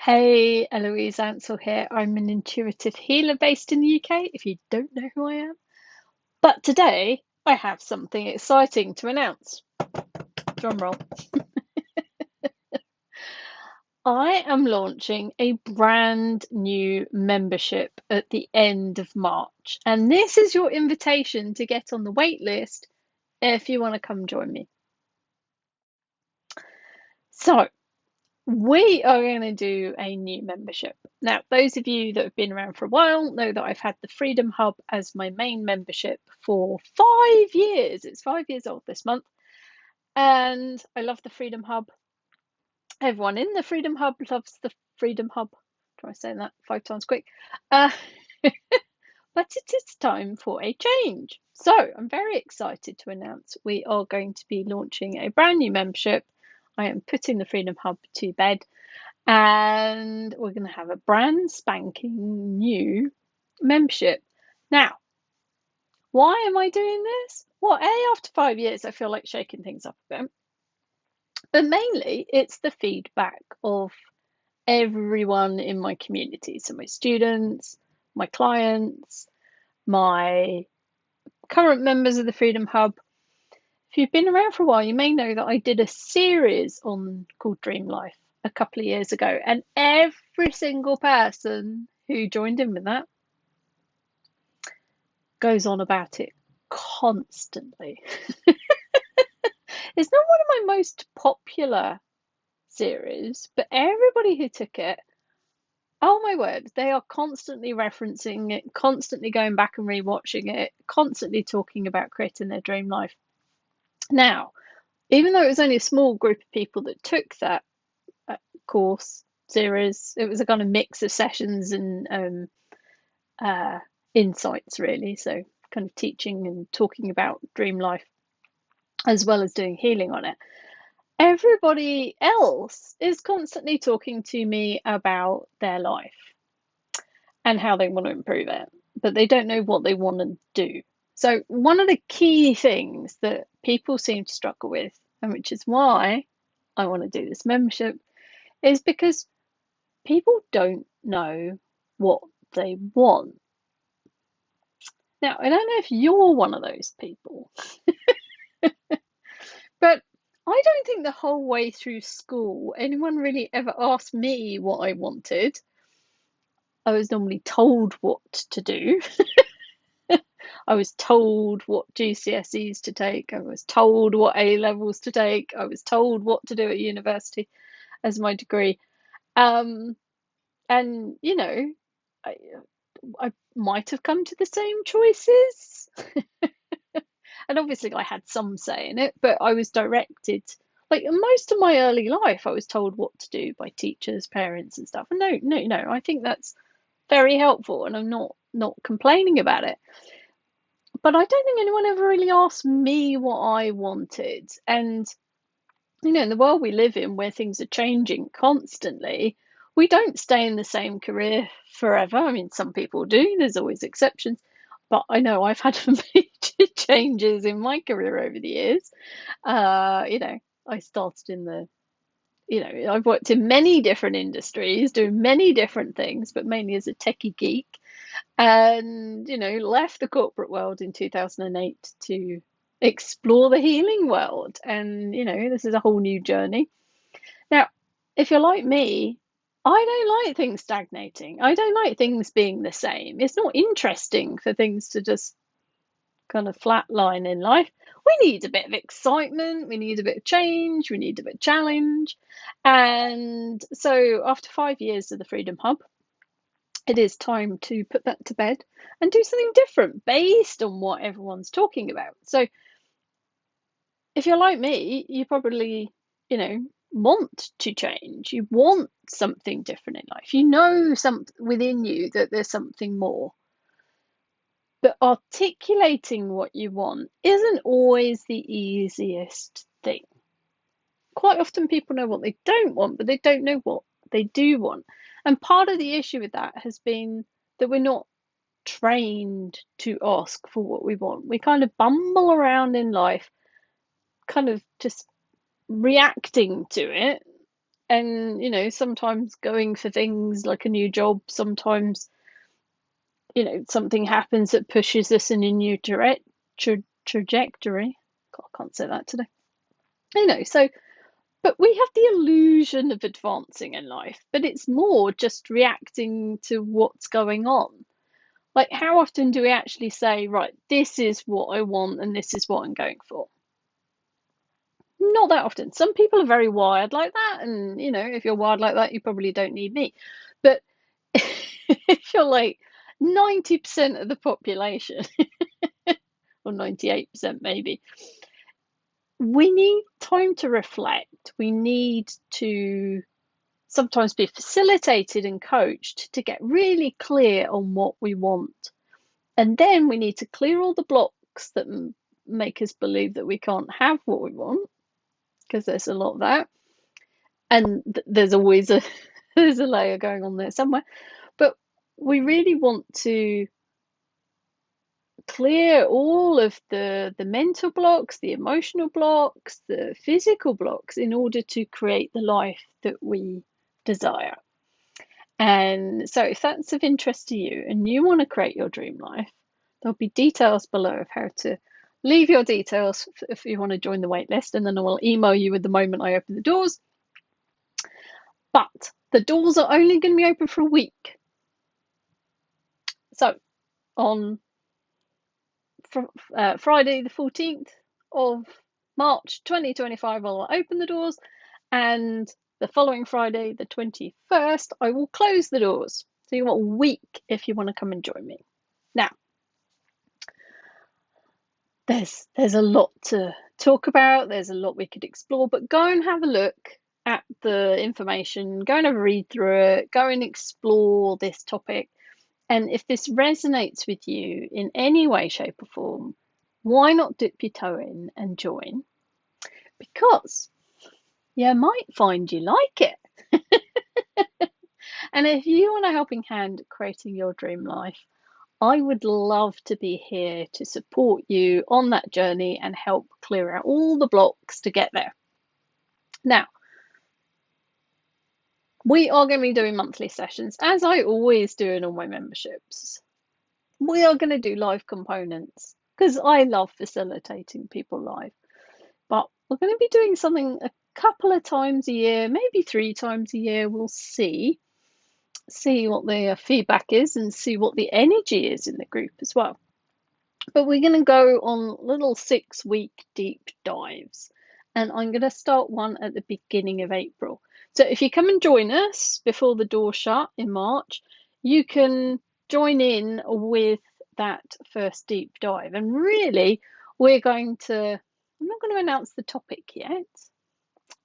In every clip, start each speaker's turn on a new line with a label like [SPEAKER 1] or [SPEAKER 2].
[SPEAKER 1] Hey, Eloise Ansell here. I'm an intuitive healer based in the UK, if you don't know who I am. But today I have something exciting to announce. Drum roll. I am launching a brand new membership at the end of March, and this is your invitation to get on the wait list if you want to come join me. So, we are going to do a new membership. Now, those of you that have been around for a while know that I've had the Freedom Hub as my main membership for 5 years. It's 5 years old this month. And I love the Freedom Hub. Everyone in the Freedom Hub loves the Freedom Hub. Try saying that 5 times quick. Uh, but it is time for a change. So I'm very excited to announce we are going to be launching a brand new membership. I am putting the Freedom Hub to bed. And we're going to have a brand spanking new membership. Now, why am I doing this? Well, after 5 years, I feel like shaking things up a bit. But mainly, it's the feedback of everyone in my community. So, my students, my clients, my current members of the Freedom Hub. If you've been around for a while, you may know that I did a series called Dream Life a couple of years ago, and every single person who joined in with that goes on about it constantly. It's not one of my most popular series, but everybody who took it, oh my word, they are constantly referencing it, constantly going back and rewatching it, constantly talking about creating their dream life. Now, even though it was only a small group of people that took that course series, it was a kind of mix of sessions and insights, really. So, kind of teaching and talking about dream life as well as doing healing on it. Everybody else is constantly talking to me about their life and how they want to improve it, but they don't know what they want to do. So, one of the key things that people seem to struggle with, and which is why I want to do this membership, is because people don't know what they want. Now, I don't know if you're one of those people, but I don't think the whole way through school anyone really ever asked me what I wanted. I was normally told what to do. I was told what GCSEs to take. I was told what A levels to take. I was told what to do at university as my degree. Um, and I, I might have come to the same choices. And obviously, I had some say in it, but I was directed. Like most of my early life, I was told what to do by teachers, parents, and stuff. And no, I think that's very helpful, and I'm not complaining about it. But I don't think anyone ever really asked me what I wanted. And in the world we live in, where things are changing constantly, we don't stay in the same career forever. I mean, some people do. There's always exceptions. But I know I've had major changes in my career over the years. I started I've worked in many different industries, doing many different things, but mainly as a techie geek. And, left the corporate world in 2008 to explore the healing world. And, this is a whole new journey. Now, if you're like me, I don't like things stagnating. I don't like things being the same. It's not interesting for things to just kind of flatline in life. We need a bit of excitement, we need a bit of change, we need a bit of challenge. And so after 5 years of the Freedom Hub, it is time to put that to bed and do something different based on what everyone's talking about. So if you're like me, you probably, want to change. You want something different in life. You know something within you that there's something more. But articulating what you want isn't always the easiest thing. Quite often people know what they don't want, but they don't know what they do want. And part of the issue with that has been that we're not trained to ask for what we want. We kind of bumble around in life, kind of just reacting to it And, sometimes going for things like a new job, sometimes, something happens that pushes us in a new trajectory. God, I can't say that today. So, but we have the illusion of advancing in life, but it's more just reacting to what's going on. Like, how often do we actually say, right, this is what I want and this is what I'm going for? Not that often. Some people are very wired like that, and if you're wired like that, you probably don't need me. But if you're like 90% of the population, or 98% maybe, we need time to reflect. We need to sometimes be facilitated and coached to get really clear on what we want. And then we need to clear all the blocks that make us believe that we can't have what we want, because there's a lot of that. And there's always there's a layer going on there somewhere. But we really want to clear all of the mental blocks, the emotional blocks, the physical blocks in order to create the life that we desire. And so if that's of interest to you and you want to create your dream life, there'll be details below of how to leave your details if you want to join the waitlist, and then I will email you with the moment I open the doors. But the doors are only going to be open for a week. So on Friday the 14th of March 2025, I'll open the doors, and the following Friday, the 21st, I will close the doors. So you've got a week if you want to come and join me. Now, there's a lot to talk about, there's a lot we could explore, but go and have a look at the information, go and have a read through it, go and explore this topic. And if this resonates with you in any way, shape, or form, why not dip your toe in and join? Because you might find you like it. And if you want a helping hand creating your dream life, I would love to be here to support you on that journey and help clear out all the blocks to get there. Now, we are going to be doing monthly sessions, as I always do in all my memberships. We are going to do live components because I love facilitating people live. But we're going to be doing something a couple of times a year, maybe 3 times a year. We'll see what the feedback is and see what the energy is in the group as well. But we're going to go on little 6-week deep dives, and I'm going to start one at the beginning of April. So if you come and join us before the door shut in March, you can join in with that first deep dive. And really, I'm not going to announce the topic yet.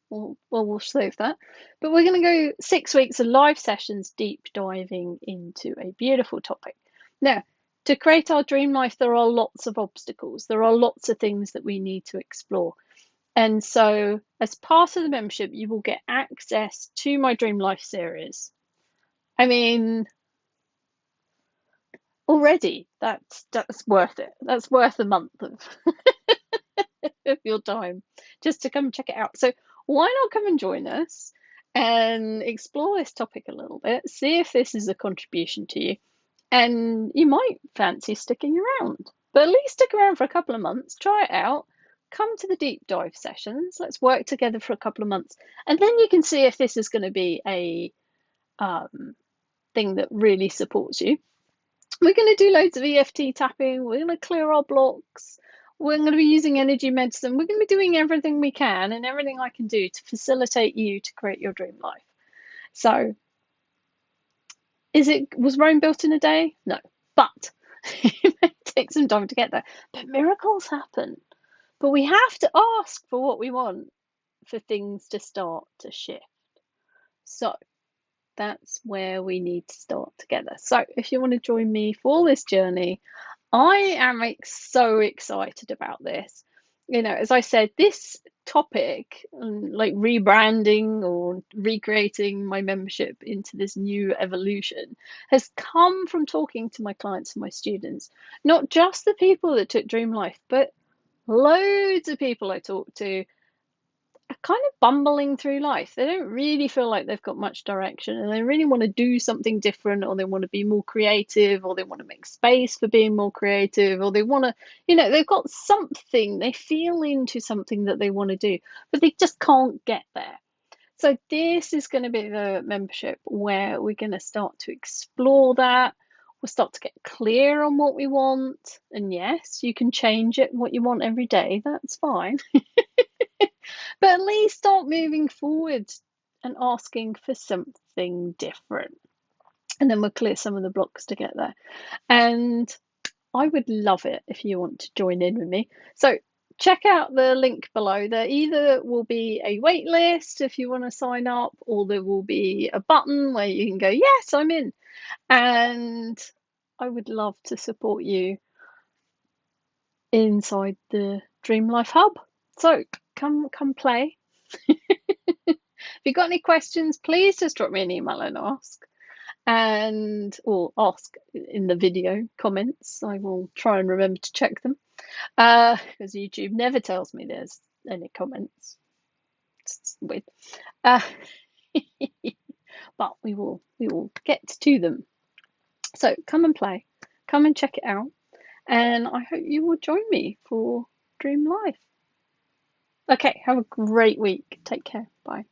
[SPEAKER 1] Well, we'll save that. But we're going to go 6 weeks of live sessions, deep diving into a beautiful topic. Now, to create our dream life, there are lots of obstacles. There are lots of things that we need to explore. And so, as part of the membership, you will get access to my Dream Life series. I mean, already that's worth it. That's worth a month of of your time just to come check it out. So why not come and join us and explore this topic a little bit, see if this is a contribution to you, and you might fancy sticking around. But at least stick around for a couple of months, try it out, come to the deep dive sessions, let's work together for a couple of months, and then you can see if this is going to be a thing that really supports you. We're going to do loads of EFT tapping, we're going to clear our blocks, we're going to be using energy medicine, we're going to be doing everything we can and everything I can do to facilitate you to create your dream life. So, was Rome built in a day? No, but it may take some time to get there. But miracles happen. But we have to ask for what we want for things to start to shift. So, that's where we need to start together. So if you want to join me for this journey, I am so excited about this. As I said, this topic, like rebranding or recreating my membership into this new evolution, has come from talking to my clients and my students. Not just the people that took Dream Life, but loads of people I talked to are kind of bumbling through life. They don't really feel like they've got much direction and they really want to do something different, or they want to be more creative, or they want to make space for being more creative, or they want to, they've got something, they feel into something that they want to do, but they just can't get there. So this is going to be the membership where we're going to start to explore that. We'll start to get clear on what we want. And yes, you can change it, what you want every day. That's fine. But at least start moving forward and asking for something different. And then we'll clear some of the blocks to get there. And I would love it if you want to join in with me. So check out the link below. There either will be a wait list if you want to sign up, or there will be a button where you can go, yes, I'm in. And I would love to support you inside the Dream Life Hub. So come play. If you've got any questions, please just drop me an email and ask. Or ask in the video comments. I will try and remember to check them. Because YouTube never tells me there's any comments. It's weird. Uh, but we will get to them. So come and play. Come and check it out. And I hope you will join me for Dream Life. Okay, have a great week. Take care. Bye.